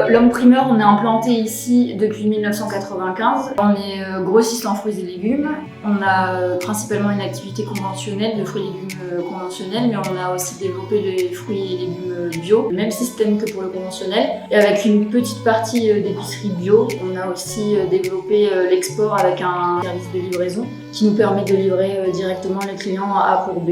L'Homme Primeur, on est implanté ici depuis 1995. On est grossiste en fruits et légumes. On a principalement une activité conventionnelle de fruits et légumes conventionnels, mais on a aussi développé les fruits et légumes bio, le même système que pour le conventionnel. Et avec une petite partie d'épicerie bio, on a aussi développé l'export avec un service de livraison qui nous permet de livrer directement les clients à A pour B.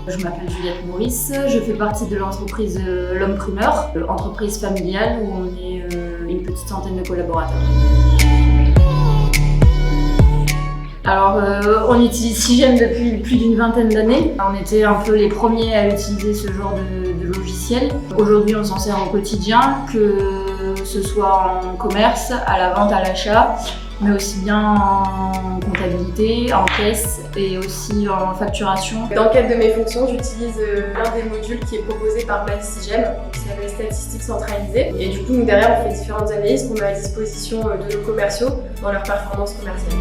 Je m'appelle Juliette Maurice, je fais partie de l'entreprise L'Homme Primeur, entreprise familiale où on est une petite centaine de collaborateurs. Alors, on utilise Sigem depuis plus d'une vingtaine d'années. On était un peu les premiers à utiliser ce genre de logiciel. Aujourd'hui, on s'en sert au quotidien, que ce soit en commerce, à la vente, à l'achat, mais aussi bien en comptabilité, en caisse et aussi en facturation. Dans le cadre de mes fonctions, j'utilise l'un des modules qui est proposé par MySigem, qui s'appelle Statistiques centralisées. Et du coup, nous derrière, on fait différentes analyses qu'on met à disposition de nos commerciaux dans leur performance commerciale.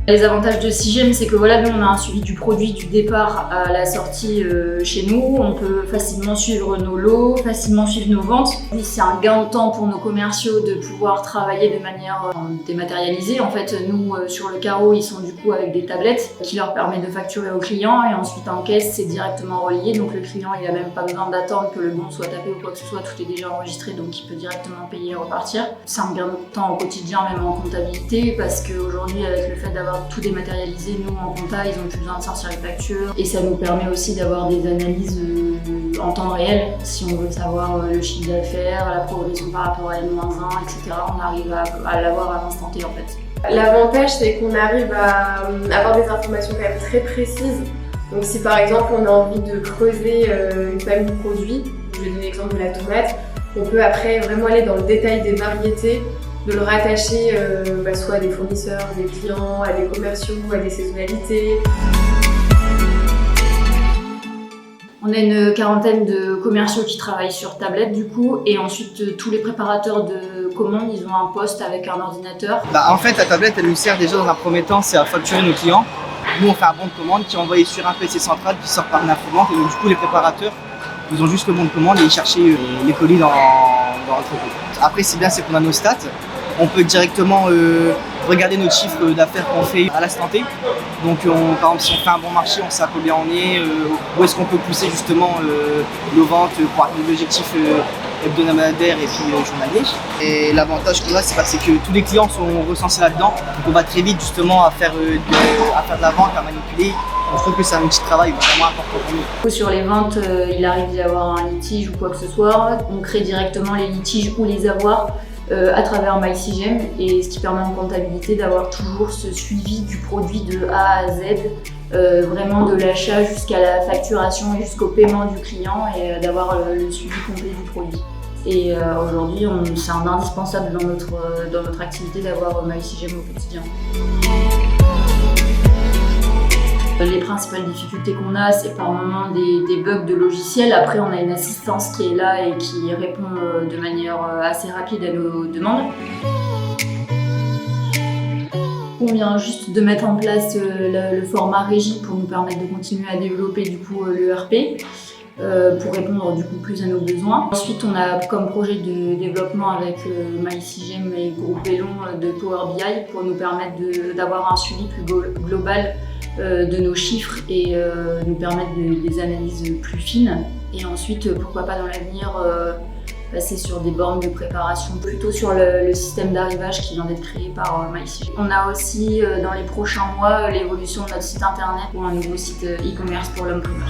Les avantages de Sigem, c'est que voilà, nous on a un suivi du produit du départ à la sortie chez nous. On peut facilement suivre nos lots, facilement suivre nos ventes. C'est un gain de temps pour nos commerciaux de pouvoir travailler de manière dématérialisée. En fait, nous sur le carreau, ils sont du coup avec des tablettes qui leur permettent de facturer aux clients et ensuite en caisse, c'est directement relié. Donc le client, il n'a même pas besoin d'attendre que le bon soit tapé ou quoi que ce soit. Tout est déjà enregistré, donc il peut directement payer et repartir. C'est un gain de temps au quotidien, même en comptabilité, parce qu'aujourd'hui, avec le fait d'avoir tout dématérialisé, nous en compta, ils n'ont plus besoin de sortir les factures et ça nous permet aussi d'avoir des analyses en temps réel si on veut savoir le chiffre d'affaires, la progression par rapport à N-1, etc. On arrive à l'avoir à l'instant T en fait. L'avantage, c'est qu'on arrive à avoir des informations quand même très précises. Donc si par exemple on a envie de creuser une famille de produits, je vais donner l'exemple de la tomate, on peut après vraiment aller dans le détail des variétés, de le rattacher soit à des fournisseurs, des clients, à des commerciaux, à des saisonnalités. On a une quarantaine de commerciaux qui travaillent sur tablette du coup, et ensuite tous les préparateurs de commandes, ils ont un poste avec un ordinateur. En fait, la tablette, elle nous sert déjà dans un premier temps, c'est à facturer nos clients. Nous, on fait un bon de commande qui est envoyé sur un PC central qui sort par une imprimante, et donc du coup, les préparateurs, ils ont juste le bon de commande et ils cherchent les colis dans l'entrepôt. Après, c'est bien, c'est qu'on a nos stats. On peut directement regarder notre chiffre d'affaires qu'on fait à l'instant T. Donc par exemple, si on fait un bon marché, on sait à combien on est, où est-ce qu'on peut pousser justement nos ventes pour atteindre l'objectif hebdomadaire et puis journalier. Et l'avantage qu'on a, c'est que tous les clients sont recensés là-dedans. Donc on va très vite justement à faire de la vente, à manipuler. Je trouve que c'est un outil de travail vraiment important pour nous. Sur les ventes, il arrive d'y avoir un litige ou quoi que ce soit. On crée directement les litiges ou les avoirs à travers MySigem, et ce qui permet en comptabilité d'avoir toujours ce suivi du produit de A à Z, vraiment de l'achat jusqu'à la facturation et jusqu'au paiement du client, et d'avoir le suivi complet du produit. Et aujourd'hui, c'est un indispensable dans notre activité d'avoir MySigem au quotidien. Les principales difficultés qu'on a, c'est par moment des bugs de logiciel. Après, on a une assistance qui est là et qui répond de manière assez rapide à nos demandes. On vient juste de mettre en place le format régie pour nous permettre de continuer à développer du coup l'ERP pour répondre du coup plus à nos besoins. Ensuite, on a comme projet de développement avec MySigem et Groupe Bellon de Power BI pour nous permettre d'avoir un suivi plus global de nos chiffres et nous permettre des analyses plus fines. Et ensuite, pourquoi pas dans l'avenir passer sur des bornes de préparation, plutôt sur le système d'arrivage qui vient d'être créé par MySigem. On a aussi dans les prochains mois l'évolution de notre site internet pour un nouveau site e-commerce pour L'Homme Primeur.